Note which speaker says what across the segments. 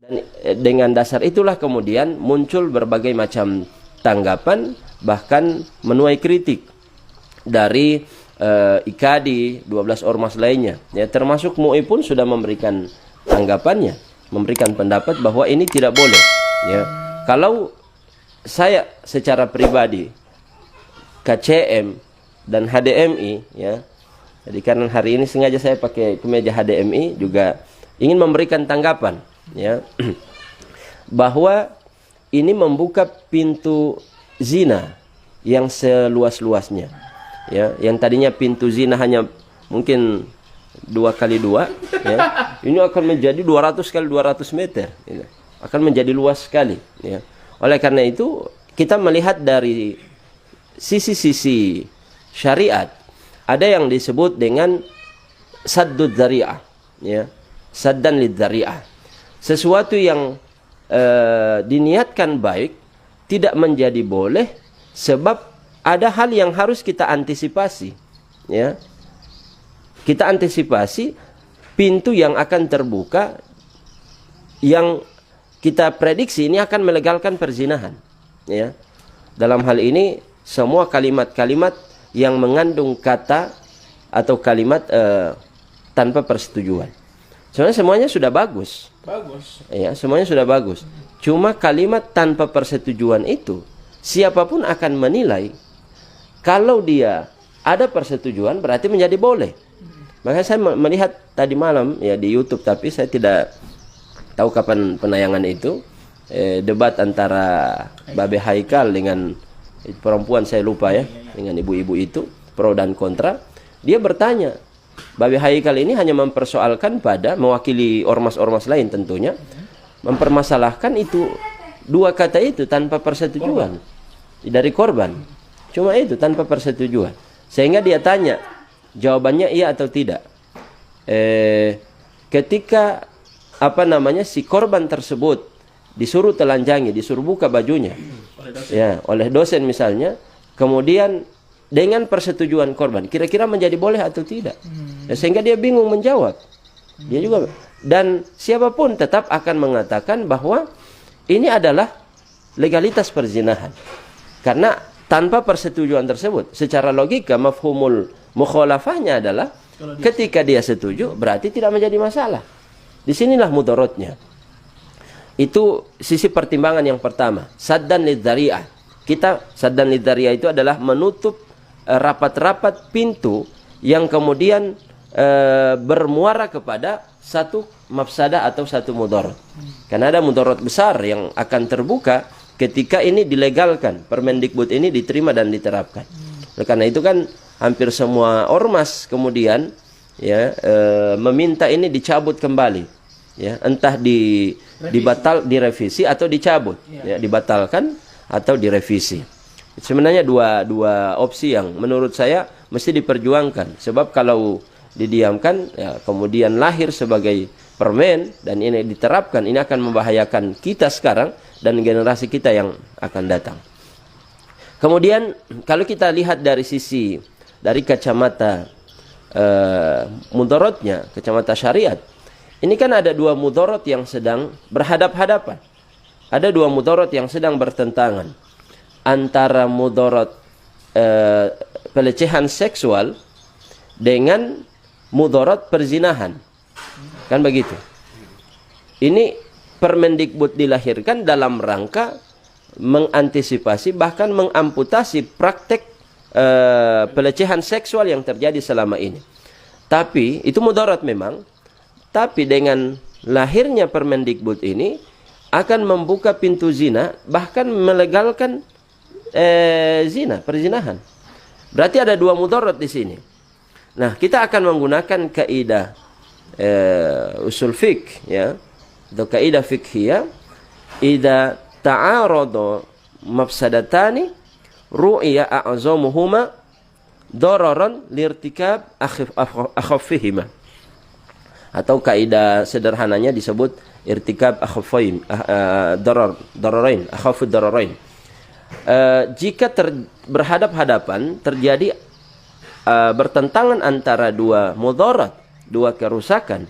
Speaker 1: Dan dengan dasar itulah kemudian muncul berbagai macam tanggapan, bahkan menuai kritik dari IKADI, 12 ormas lainnya. Ya, termasuk MUI pun sudah memberikan tanggapannya, memberikan pendapat bahwa ini tidak boleh. Ya, kalau saya secara pribadi, KCM dan HDMI, ya, jadi karena hari ini sengaja saya pakai kemeja HDMI juga ingin memberikan tanggapan, ya, bahwa ini membuka pintu zina yang seluas-luasnya, ya, yang tadinya pintu zina hanya mungkin 2x2, ya, ini akan menjadi 200 kali 200 meter, ya, akan menjadi luas sekali, ya. Oleh karena itu kita melihat dari sisi-sisi syariat, ada yang disebut dengan saddud dzari'ah, ya, saddan lidzari'ah. Sesuatu yang diniatkan baik tidak menjadi boleh sebab ada hal yang harus kita antisipasi, ya. Kita antisipasi pintu yang akan terbuka yang kita prediksi ini akan melegalkan perzinahan, ya. Dalam hal ini semua kalimat-kalimat yang mengandung kata atau kalimat tanpa persetujuan. Sebenarnya semuanya sudah bagus. Bagus. Ya, semuanya sudah bagus. Cuma kalimat tanpa persetujuan itu siapapun akan menilai kalau dia ada persetujuan berarti menjadi boleh. Makanya saya melihat tadi malam ya di YouTube, tapi saya tidak tahu kapan penayangan itu, debat antara Babe Haikal dengan perempuan, saya lupa ya, dengan ibu-ibu itu, pro dan kontra. Dia bertanya, Babe Haikal ini hanya mempersoalkan pada mewakili ormas-ormas lain tentunya, mempermasalahkan itu dua kata itu tanpa persetujuan dari korban. Cuma itu tanpa persetujuan. Sehingga dia tanya, jawabannya iya atau tidak. Ketika si korban tersebut disuruh telanjangi, disuruh buka bajunya, ya, oleh dosen misalnya, kemudian dengan persetujuan korban, kira-kira menjadi boleh atau tidak? Ya, sehingga dia bingung menjawab. Dia juga, dan siapapun tetap akan mengatakan bahwa ini adalah legalitas perzinahan. Karena tanpa persetujuan tersebut, secara logika mafhumul mukhalafahnya adalah ketika dia setuju berarti tidak menjadi masalah. Disinilah mudaratnya. Itu sisi pertimbangan yang pertama, saddan lidzari'ah. Kita saddan lidzari'ah itu adalah menutup rapat-rapat pintu yang kemudian bermuara kepada satu mafsadah atau satu mudarat. Karena ada mudarat besar yang akan terbuka ketika ini dilegalkan, Permendikbud ini diterima dan diterapkan. Karena itu kan hampir semua ormas kemudian ya meminta ini dicabut kembali, ya, entah direvisi atau dicabut, ya, dibatalkan atau direvisi. Sebenarnya dua opsi yang menurut saya mesti diperjuangkan, sebab kalau didiamkan ya kemudian lahir sebagai permen dan ini diterapkan, ini akan membahayakan kita sekarang dan generasi kita yang akan datang. Kemudian kalau kita lihat dari kacamata mudaratnya, kacamata syariat, ini kan ada dua mudarat yang sedang berhadap-hadapan. Ada dua mudarat yang sedang bertentangan, antara mudarat pelecehan seksual dengan mudarat perzinahan. Kan begitu. Ini Permendikbud dilahirkan dalam rangka mengantisipasi bahkan mengamputasi praktek pelecehan seksual yang terjadi selama ini. Tapi itu mudarat memang. Tapi dengan lahirnya Permendikbud ini akan membuka pintu zina, bahkan melegalkan zina, perzinahan. Berarti ada dua mudarat di sini. Nah, kita akan menggunakan kaidah usul fiqh, ya, atau kaidah fiqhiyah, idza ta'arada mafsadatani ru'iya a'zamuhuma dararan lirtikab akhaffihima. Atau kaidah sederhananya disebut irtikab akhaffain dararain, akhafud dararain. Jika berhadap-hadapan terjadi bertentangan antara dua mudarat, dua kerusakan,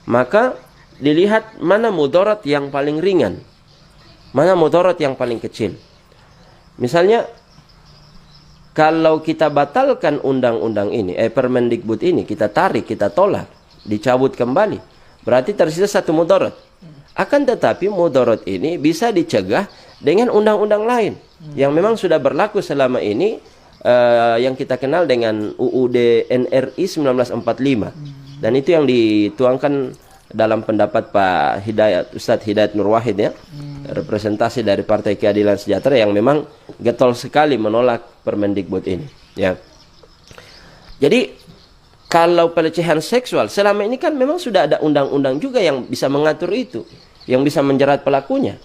Speaker 1: maka dilihat mana mudarat yang paling ringan, mana mudarat yang paling kecil. Misalnya kalau kita batalkan undang-undang ini, Permendikbud ini, kita tarik, kita tolak, dicabut kembali, berarti tersisa satu mudarat. Akan tetapi mudarat ini bisa dicegah dengan undang-undang lain yang memang sudah berlaku selama ini, yang kita kenal dengan UUD NRI 1945. Dan itu yang dituangkan dalam pendapat Pak Hidayat, Ustadz Hidayat Nur Wahid, ya, representasi dari Partai Keadilan Sejahtera, yang memang getol sekali menolak Permendikbud ini, ya. Jadi kalau pelecehan seksual selama ini kan memang sudah ada undang-undang juga yang bisa mengatur itu, yang bisa menjerat pelakunya.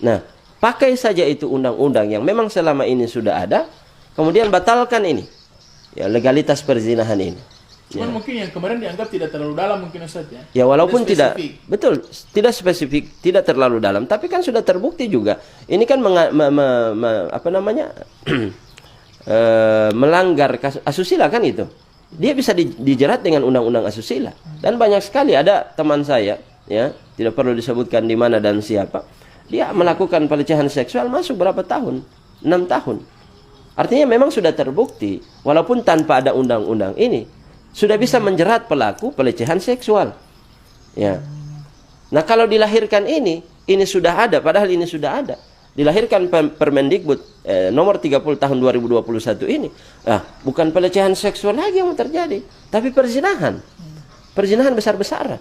Speaker 1: Nah, pakai saja itu undang-undang yang memang selama ini sudah ada, kemudian batalkan ini, ya, legalitas perzinahan ini.
Speaker 2: Cuman mungkin yang kemarin dianggap tidak terlalu dalam mungkin Ustaz, ya.
Speaker 1: Ya, walaupun tidak betul, tidak spesifik, tidak terlalu dalam, tapi kan sudah terbukti juga. Ini kan melanggar asusila kan itu. Dia bisa dijerat dengan undang-undang asusila. Dan banyak sekali ada teman saya, ya, tidak perlu disebutkan di mana dan siapa. Dia melakukan pelecehan seksual masuk berapa tahun? 6 tahun. Artinya memang sudah terbukti, walaupun tanpa ada undang-undang ini, sudah bisa menjerat pelaku pelecehan seksual, ya. Nah, kalau dilahirkan ini sudah ada, padahal ini sudah ada. Dilahirkan Permendikbud nomor 30 tahun 2021 ini, bukan pelecehan seksual lagi yang terjadi, tapi perzinahan. Perzinahan besar-besaran.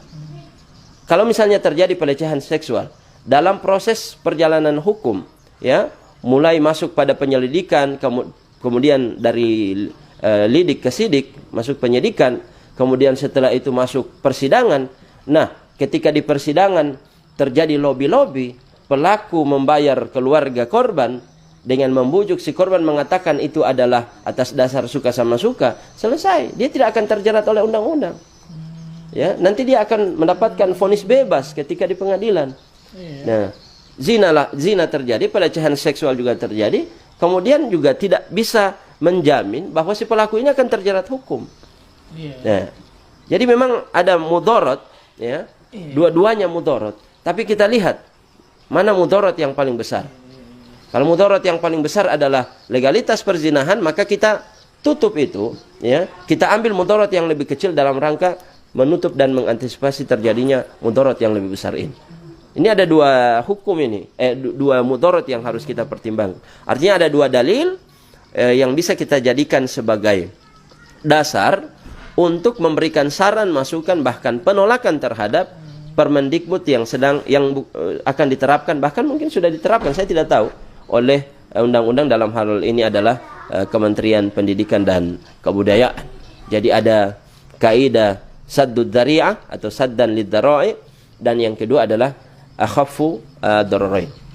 Speaker 1: Kalau misalnya terjadi pelecehan seksual dalam proses perjalanan hukum, ya, mulai masuk pada penyelidikan, kemudian dari lidik ke sidik, masuk penyidikan, kemudian setelah itu masuk persidangan. Nah, ketika di persidangan terjadi lobby-lobby, pelaku membayar keluarga korban dengan membujuk si korban mengatakan itu adalah atas dasar suka sama suka, selesai. Dia tidak akan terjerat oleh undang-undang. Ya, nanti dia akan mendapatkan vonis bebas ketika di pengadilan. Nah, zina terjadi, pelecehan seksual juga terjadi, kemudian juga tidak bisa menjamin bahwa si pelaku ini akan terjerat hukum. Nah, jadi memang ada mudarat, ya, dua-duanya mudarat. Tapi kita lihat mana mudarat yang paling besar. Kalau mudarat yang paling besar adalah legalitas perzinahan, maka kita tutup itu, ya. Kita ambil mudarat yang lebih kecil dalam rangka menutup dan mengantisipasi terjadinya mudarat yang lebih besar ini. Ini ada dua hukum ini, dua mudarat yang harus kita pertimbangkan. Artinya ada dua dalil yang bisa kita jadikan sebagai dasar untuk memberikan saran, masukan, bahkan penolakan terhadap Permendikbud yang akan diterapkan, bahkan mungkin sudah diterapkan, saya tidak tahu, oleh undang-undang dalam hal ini adalah Kementerian Pendidikan dan Kebudayaan. Jadi ada kaidah saddud dzari'ah atau saddan lidz-dzara'i, dan yang kedua adalah akhaffu ad-dararain.